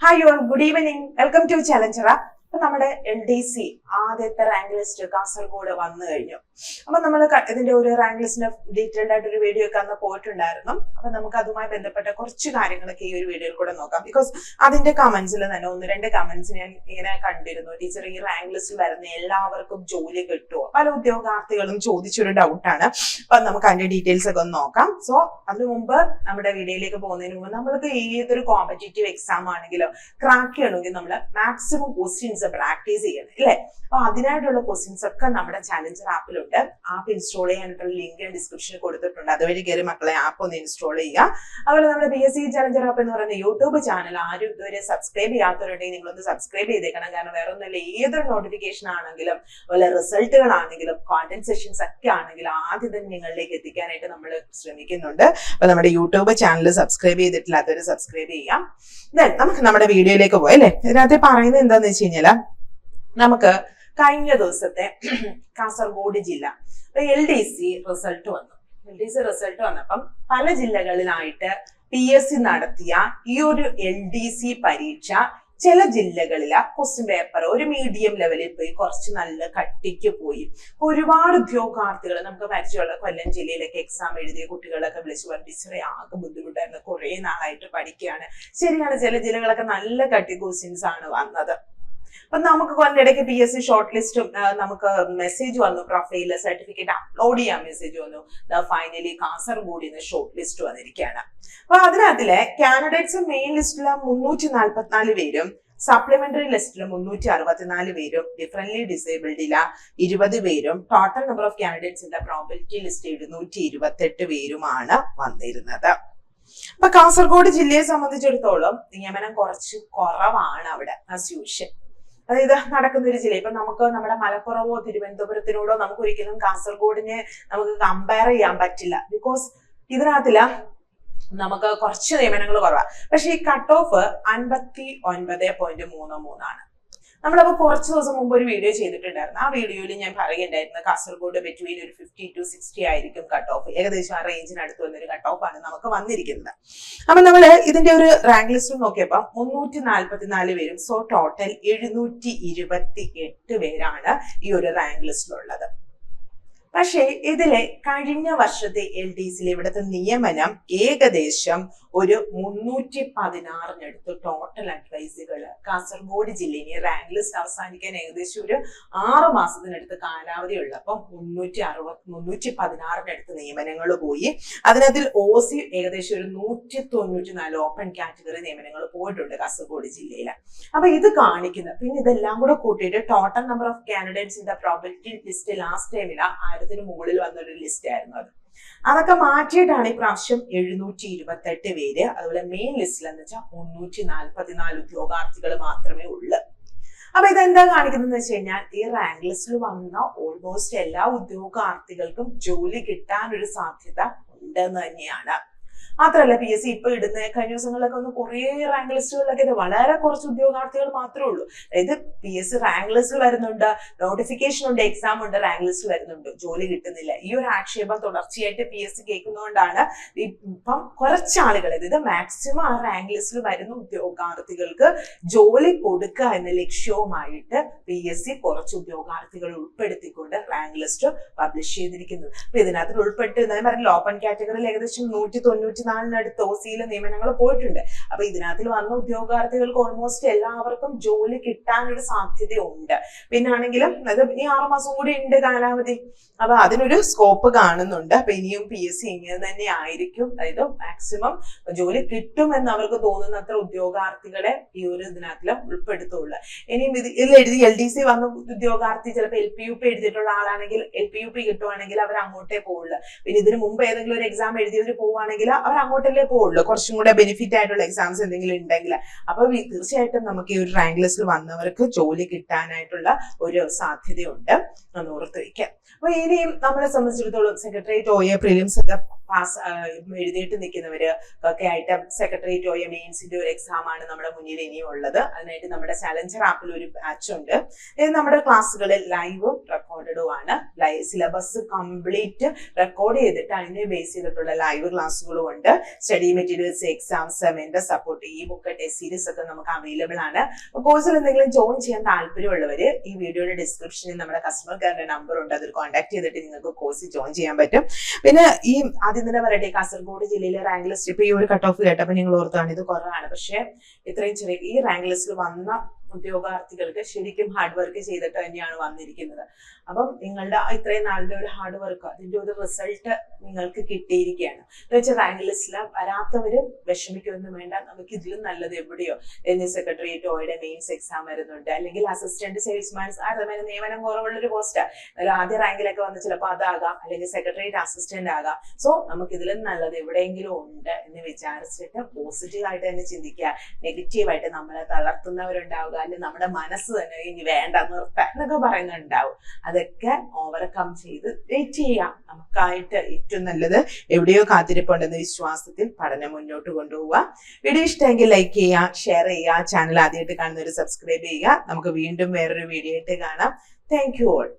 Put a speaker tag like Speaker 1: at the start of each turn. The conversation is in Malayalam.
Speaker 1: Hi all, good evening. Welcome to Challenger. അപ്പൊ നമ്മുടെ LDC ആദ്യത്തെ റാങ്ക് ലിസ്റ്റ് കാസർഗോഡ് വന്നു കഴിഞ്ഞു. അപ്പൊ നമ്മൾ ഇതിന്റെ ഒരു റാങ്ക് ലിസ്റ്റിന്റെ ഡീറ്റെയിൽഡ് ആയിട്ട് ഒരു വീഡിയോ ഒക്കെ അന്ന് പോയിട്ടുണ്ടായിരുന്നു. അപ്പൊ നമുക്ക് അതുമായി ബന്ധപ്പെട്ട കുറച്ച് കാര്യങ്ങളൊക്കെ ഈ ഒരു വീഡിയോയിൽ കൂടെ നോക്കാം. ബിക്കോസ് അതിന്റെ കമന്റ്സിൽ തന്നെ ഒന്ന് രണ്ട് കമന്റ്സ് ഞാൻ ഇങ്ങനെ കണ്ടിരുന്നു. ടീച്ചർ ഈ റാങ്ക് ലിസ്റ്റിൽ വരുന്ന എല്ലാവർക്കും ജോലി കിട്ടുമോ? പല ഉദ്യോഗാർത്ഥികളും ചോദിച്ചൊരു ഡൗട്ടാണ്. അപ്പൊ നമുക്ക് അതിന്റെ ഡീറ്റെയിൽസ് ഒക്കെ ഒന്ന് നോക്കാം. സോ അതിനു മുമ്പ് നമ്മുടെ വീഡിയോയിലേക്ക് പോകുന്നതിന് മുമ്പ് നമ്മൾക്ക് ഏതൊരു കോമ്പറ്റേറ്റീവ് എക്സാം ആണെങ്കിലും ക്രാക്ക് ചെയ്യണമെങ്കിൽ നമ്മൾ മാക്സിമം ക്വസ്റ്റ്യൻസ് പ്രാക്ടീസ് ചെയ്യണം അല്ലേ? അപ്പൊ അതിനായിട്ടുള്ള ക്വസ്റ്റ്യൻസ് ഒക്കെ നമ്മുടെ ചാലഞ്ചർ ആപ്പിലുണ്ട്. ആപ്പ് ഇൻസ്റ്റാൾ ചെയ്യാനായിട്ടുള്ള ലിങ്ക് ഞാൻ ഡിസ്ക്രിപ്ഷനിൽ കൊടുത്തിട്ടുണ്ട്. അതുവഴി കയറി മക്കളെ ആപ്പ് ഒന്ന് ഇൻസ്റ്റാൾ ചെയ്യുക. അതുപോലെ നമ്മുടെ PSC ചാലഞ്ചർ ആപ്പ് എന്ന് പറയുന്ന യൂട്യൂബ് ചാനൽ ആരും ഇതുവരെ സബ്സ്ക്രൈബ് ചെയ്യാത്തവരുണ്ടെങ്കിൽ നിങ്ങളൊന്ന് സബ്സ്ക്രൈബ് ചെയ്തേക്കണം. കാരണം വേറെ ഒന്നുമില്ല, ഏതൊരു നോട്ടിഫിക്കേഷൻ ആണെങ്കിലും അതുപോലെ റിസൾട്ടുകളാണെങ്കിലും കോണ്ടന്റ് സെഷൻസ് ഒക്കെ ആണെങ്കിലും ആദ്യം തന്നെ നിങ്ങളിലേക്ക് എത്തിക്കാനായിട്ട് നമ്മൾ ശ്രമിക്കുന്നുണ്ട്. അപ്പൊ നമ്മുടെ യൂട്യൂബ് ചാനൽ സബ്സ്ക്രൈബ് ചെയ്തിട്ടില്ലാത്തവർ സബ്സ്ക്രൈബ് ചെയ്യാം. നമുക്ക് നമ്മുടെ വീഡിയോയിലേക്ക് പോയി അല്ലേ? ഇതിനകത്ത് പറയുന്നത് എന്താന്ന് വെച്ച് കഴിഞ്ഞാൽ നമുക്ക് കഴിഞ്ഞ ദിവസത്തെ കാസർഗോഡ് ജില്ല LDC റിസൾട്ട് വന്നു. LDC റിസൾട്ട് വന്നപ്പം പല ജില്ലകളിലായിട്ട് PSC നടത്തിയ ഈ ഒരു LDC പരീക്ഷ ചില ജില്ലകളിലെ ക്വസ്റ്റ്യൻ പേപ്പർ ഒരു മീഡിയം ലെവലിൽ പോയി, കുറച്ച് നല്ല കട്ടിക്ക് പോയി. ഒരുപാട് ഉദ്യോഗാർത്ഥികൾ നമുക്ക് പരിചയമുള്ള കൊല്ലം ജില്ലയിലൊക്കെ എക്സാം എഴുതിയ കുട്ടികളൊക്കെ വിളിച്ചു പറഞ്ഞു, ടീച്ചറെ ആകെ ബുദ്ധിമുട്ടായിരുന്നു, കുറെ നാളായിട്ട് പഠിക്കുകയാണ്. ശരിയാണ്, ചില ജില്ലകളൊക്കെ നല്ല കട്ടി ക്വസ്റ്റ്യൻസ് ആണ് വന്നത്. അപ്പൊ നമുക്ക് കൊല്ലടയ്ക്ക് PSC ഷോർട്ട് ലിസ്റ്റും നമുക്ക് മെസ്സേജ് വന്നു, പ്രൊഫൈല് സർട്ടിഫിക്കറ്റ് അപ്ലോഡ് ചെയ്യാൻ മെസ്സേജ് വന്നു. ഫൈനലി കാസർഗോഡ് നിന്ന് ഷോർട്ട് ലിസ്റ്റ് വന്നിരിക്കുകയാണ്. അപ്പൊ അതിനകത്തിലെ കാൻഡിഡേറ്റ്സ് മെയിൻ ലിസ്റ്റില് 344 പേരും, സപ്ലിമെന്ററി ലിസ്റ്റില് 364 പേരും, ഡിഫറൻറ്റ്ലി ഡിസേബിൾഡില 20 പേരും, ടോട്ടൽ നമ്പർ ഓഫ് കാൻഡിഡേറ്റ്സിന്റെ പ്രോബിലിറ്റി ലിസ്റ്റ് 728 പേരുമാണ് വന്നിരുന്നത്. അപ്പൊ കാസർഗോഡ് ജില്ലയെ സംബന്ധിച്ചിടത്തോളം നിയമനം കുറച്ച് കുറവാണ് അവിടെ ആസ് യൂഷ്വൽ. അതായത് നടക്കുന്ന ഒരു ജില്ല. ഇപ്പൊ നമുക്ക് നമ്മുടെ മലപ്പുറമോ തിരുവനന്തപുരത്തിനോടോ നമുക്ക് ഒരിക്കലും കാസർഗോഡിനെ നമുക്ക് കമ്പയർ ചെയ്യാൻ പറ്റില്ല. ബിക്കോസ് ഇതിനകത്തില്ല നമുക്ക് കുറച്ച് നിയമനങ്ങൾ കുറവാണ്. പക്ഷെ ഈ കട്ട് ഓഫ് 59.33 ആണ്. നമ്മളപ്പോ കുറച്ച് ദിവസം മുമ്പ് ഒരു വീഡിയോ ചെയ്തിട്ടുണ്ടായിരുന്നു. ആ വീഡിയോയിൽ ഞാൻ പറയുന്നുണ്ടായിരുന്നു കാസർഗോഡ് ബിറ്റ്വീൻ ഒരു 50 to 60 ആയിരിക്കും കട്ട് ഓഫ്. ഏകദേശം ആ റേഞ്ചിനടുത്ത് വന്നൊരു കട്ട് ഓഫ് ആണ് നമുക്ക് വന്നിരിക്കുന്നത്. അപ്പൊ നമ്മള് ഇതിന്റെ ഒരു റാങ്ക് ലിസ്റ്റ് നോക്കിയപ്പോ 344 പേരും, സോ ടോട്ടൽ 728 പേരാണ് ഈ ഒരു റാങ്ക് ലിസ്റ്റിലുള്ളത്. പക്ഷേ ഇതിലെ കഴിഞ്ഞ വർഷത്തെ LDCയിലെ ഇവിടുത്തെ നിയമനം ഏകദേശം ഒരു 316 ടോട്ടൽ അഡ്വൈസുകൾ കാസർഗോഡ് ജില്ലയിലെ റാങ്ക് ലിസ്റ്റ് അവസാനിക്കാൻ ഏകദേശം ഒരു 6 മാസത്തിനടുത്ത് കാലാവധി ഉള്ളപ്പം 316 നിയമനങ്ങൾ പോയി. അതിനകത്തിൽ OC ഏകദേശം ഒരു 194 ഓപ്പൺ കാറ്റഗറി നിയമനങ്ങൾ പോയിട്ടുണ്ട് കാസർഗോഡ് ജില്ലയിൽ. അപ്പൊ ഇത് കാണിക്കുന്ന പിന്നെ ഇതെല്ലാം കൂടെ കൂട്ടിയിട്ട് total number of candidates in the probability list last ടൈമിൽ 1000 മുകളിൽ വന്നൊരു ലിസ്റ്റ് ആയിരുന്നു അത്. അതൊക്കെ മാറ്റിയിട്ടാണ് ഈ പ്രാവശ്യം 728 പേര്. അതുപോലെ മെയിൻ ലിസ്റ്റിൽ എന്ന് വെച്ചാൽ 344 ഉദ്യോഗാർത്ഥികൾ മാത്രമേ ഉള്ളൂ. അപ്പൊ ഇതെന്താ കാണിക്കുന്നത് വെച്ച് കഴിഞ്ഞാൽ ഈ റാങ്ക് ലിസ്റ്റിൽ വന്ന ഓൾമോസ്റ്റ് എല്ലാ ഉദ്യോഗാർത്ഥികൾക്കും ജോലി കിട്ടാൻ ഒരു സാധ്യത ഉണ്ടെന്ന് തന്നെയാണ്. മാത്രമല്ല PSC ഇപ്പൊ ഇടുന്ന കഴിഞ്ഞ ദിവസങ്ങളിലൊക്കെ ഒന്ന് കുറെ റാങ്ക് ലിസ്റ്റുകളിലൊക്കെ ഇത് വളരെ കുറച്ച് ഉദ്യോഗാർത്ഥികൾ മാത്രമേ ഉള്ളൂ. അതായത് PSC റാങ്ക് ലിസ്റ്റിൽ വരുന്നുണ്ട്, നോട്ടിഫിക്കേഷൻ ഉണ്ട്, എക്സാം ഉണ്ട്, റാങ്ക് ലിസ്റ്റ് വരുന്നുണ്ട്, ജോലി കിട്ടുന്നില്ല. ഈ ഒരു ആക്ഷേപം തുടർച്ചയായിട്ട് PSC കേൾക്കുന്നതുകൊണ്ടാണ് ഇപ്പം കുറച്ചാളുകൾ, ഇത് മാക്സിമം ആ റാങ്ക് ലിസ്റ്റിൽ വരുന്ന ഉദ്യോഗാർത്ഥികൾക്ക് ജോലി കൊടുക്കുക എന്ന ലക്ഷ്യവുമായിട്ട് PSC കുറച്ച് ഉദ്യോഗാർത്ഥികൾ ഉൾപ്പെടുത്തിക്കൊണ്ട് റാങ്ക് ലിസ്റ്റ് പബ്ലിഷ് ചെയ്തിരിക്കുന്നത്. അപ്പൊ ഇതിനകത്ത് ഉൾപ്പെട്ട് ഞാൻ പറഞ്ഞില്ല, ഓപ്പൺ കാറ്റഗറിയിൽ ഏകദേശം 194 OCയിലെ നിയമനങ്ങൾ പോയിട്ടുണ്ട്. അപ്പൊ ഇതിനകത്തിൽ വന്ന ഉദ്യോഗാർത്ഥികൾക്ക് ഓൾമോസ്റ്റ് എല്ലാവർക്കും ജോലി കിട്ടാനൊരു സാധ്യതയുണ്ട്. പിന്നാണെങ്കിലും അത് ഈ 6 മാസം കൂടി ഉണ്ട് കാലാവധി. അപ്പൊ അതിനൊരു സ്കോപ്പ് കാണുന്നുണ്ട്. അപ്പൊ ഇനിയും PSC ഇങ്ങനെ തന്നെ ആയിരിക്കും. അതായത് മാക്സിമം ജോലി കിട്ടുമെന്ന് അവർക്ക് തോന്നുന്നത്ര ഉദ്യോഗാർത്ഥികളെ ഈ ഒരു ഇതിനകത്തിൽ ഉൾപ്പെടുത്തുള്ളൂ. ഇനിയും ഇതിൽ എഴുതി LDC വന്ന ഉദ്യോഗാർത്ഥി ചിലപ്പോൾ LPUP എഴുതിയിട്ടുള്ള ആളാണെങ്കിൽ LPUP കിട്ടുവാണെങ്കിൽ അവർ അങ്ങോട്ടേ പോകുള്ളൂ. പിന്നെ ഇതിന് മുമ്പ് ഏതെങ്കിലും ഒരു എക്സാം എഴുതിയവർ പോവുകയാണെങ്കിൽ അവർ അങ്ങോട്ടല്ലേ പോകുള്ളൂ, കുറച്ചും കൂടെ ബെനിഫിറ്റ് ആയിട്ടുള്ള എക്സാംസ് എന്തെങ്കിലും ഉണ്ടെങ്കിൽ. അപ്പൊ തീർച്ചയായിട്ടും നമുക്ക് ഈ ഒരു റാങ്ക് ലിസ്റ്റിൽ വന്നവർക്ക് ജോലി കിട്ടാനായിട്ടുള്ള ഒരു സാധ്യതയുണ്ട് എന്ന് ഓർത്ത് വയ്ക്കാം. അപ്പൊ ഇനിയും നമ്മളെ സംബന്ധിച്ചിടത്തോളം സെക്രട്ടേറിയറ്റ് OA പ്രിലിംസ് ഒക്കെ പാസ് എഴുതിയിട്ട് നിൽക്കുന്നവര് ഒക്കെ ആയിട്ട് സെക്രട്ടേറിയറ്റ് OA മെയിൻസിന്റെ ഒരു എക്സാം ആണ് നമ്മുടെ മുന്നിൽ ഇനിയും ഉള്ളത്. അതിനായിട്ട് നമ്മുടെ ചാലഞ്ചർ ആപ്പിൽ ഒരു ബാച്ച് ഉണ്ട്. നമ്മുടെ ക്ലാസ്സുകളിൽ ലൈവും റെക്കോർഡഡുമാണ്. സിലബസ് കംപ്ലീറ്റ് റെക്കോർഡ് ചെയ്തിട്ട് അതിനെ ബേസ് ചെയ്തിട്ടുള്ള ലൈവ് ക്ലാസ്സുകളും ഉണ്ട്. Study materials, exams, mentor support, ഈ ബുക്ക്, ടെസ്റ്റ് സീരീസ് ഒക്കെ നമുക്ക് അവൈലബിൾ ആണ്. കോഴ്സിൽ എന്തെങ്കിലും ജോയിൻ ചെയ്യാൻ താല്പര്യമുള്ളവര് ഈ വീഡിയോയുടെ ഡിസ്ക്രിപ്ഷനിൽ നമ്മുടെ കസ്റ്റമർ കെയറിന്റെ നമ്പർ ഉണ്ട്, അതിൽ കോൺടാക്ട് ചെയ്തിട്ട് നിങ്ങൾക്ക് കോഴ്സിൽ ജോയിൻ ചെയ്യാൻ പറ്റും. പിന്നെ ഈ ആദ്യം തന്നെ പറയട്ടെ, കാസർഗോഡ് ജില്ലയിലെ റാങ്ക് ലിസ്റ്റ് ഇപ്പൊ ഈ ഒരു കട്ട് ഓഫ് കേട്ടപ്പോൾ നിങ്ങൾ ഓർത്താണ് ഇത് കുറവാണ്. പക്ഷെ ഇത്രയും ചെറിയ ഈ റാങ്ക് ലിസ്റ്റിൽ വന്ന ഉദ്യോഗാർത്ഥികൾക്ക് ശരിക്കും ഹാർഡ് വർക്ക് ചെയ്തിട്ട് തന്നെയാണ് വന്നിരിക്കുന്നത്. അപ്പം നിങ്ങളുടെ ഇത്രയും നാളിന്റെ ഒരു ഹാർഡ് വർക്ക്, അതിന്റെ ഒരു റിസൾട്ട് നിങ്ങൾക്ക് കിട്ടിയിരിക്കുകയാണ്. എന്ന് വെച്ചാൽ റാങ്ക് ലിസ്റ്റിൽ വരാത്തവര് വിഷമിക്കൊന്നും വേണ്ട. നമുക്ക് ഇതിലും നല്ലത് എവിടെയോ സെക്രട്ടേറിയറ്റ് ഓയുടെ മെയിൻസ് എക്സാം വരുന്നുണ്ട്, അല്ലെങ്കിൽ അസിസ്റ്റന്റ് സെയിൽസ്മാൻ നിയമനം കുറവുള്ളൊരു പോസ്റ്റാ. ആദ്യ റാങ്കിലൊക്കെ വന്ന് ചിലപ്പോൾ അതാകാം, അല്ലെങ്കിൽ സെക്രട്ടേറിയറ്റ് അസിസ്റ്റന്റ് ആകാം. സോ നമുക്ക് ഇതിലും നല്ലത് എവിടെയെങ്കിലും ഉണ്ട് എന്ന് വിചാരിച്ചിട്ട് പോസിറ്റീവായിട്ട് തന്നെ ചിന്തിക്കുക. നെഗറ്റീവായിട്ട് നമ്മളെ തളർത്തുന്നവരുണ്ടാവുക, അല്ലെങ്കിൽ നമ്മുടെ മനസ്സ് തന്നെ ഇനി വേണ്ട നിർത്താൻ എന്നൊക്കെ പറയുന്നുണ്ടാവും. അതൊക്കെ ഓവർകം ചെയ്ത് വെയിറ്റ് ചെയ്യാം. നമുക്കായിട്ട് ഏറ്റവും നല്ലത് എവിടെയോ കാത്തിരിപ്പുണ്ടെന്ന വിശ്വാസത്തിൽ പഠനം മുന്നോട്ട് കൊണ്ടുപോവുക. വീഡിയോ ഇഷ്ടമെങ്കിൽ ലൈക്ക് ചെയ്യുക, ഷെയർ ചെയ്യുക, ചാനൽ ആദ്യമായിട്ട് കാണുന്നവർ സബ്സ്ക്രൈബ് ചെയ്യുക. നമുക്ക് വീണ്ടും വേറൊരു വീഡിയോ ആയിട്ട് കാണാം. Thank you all.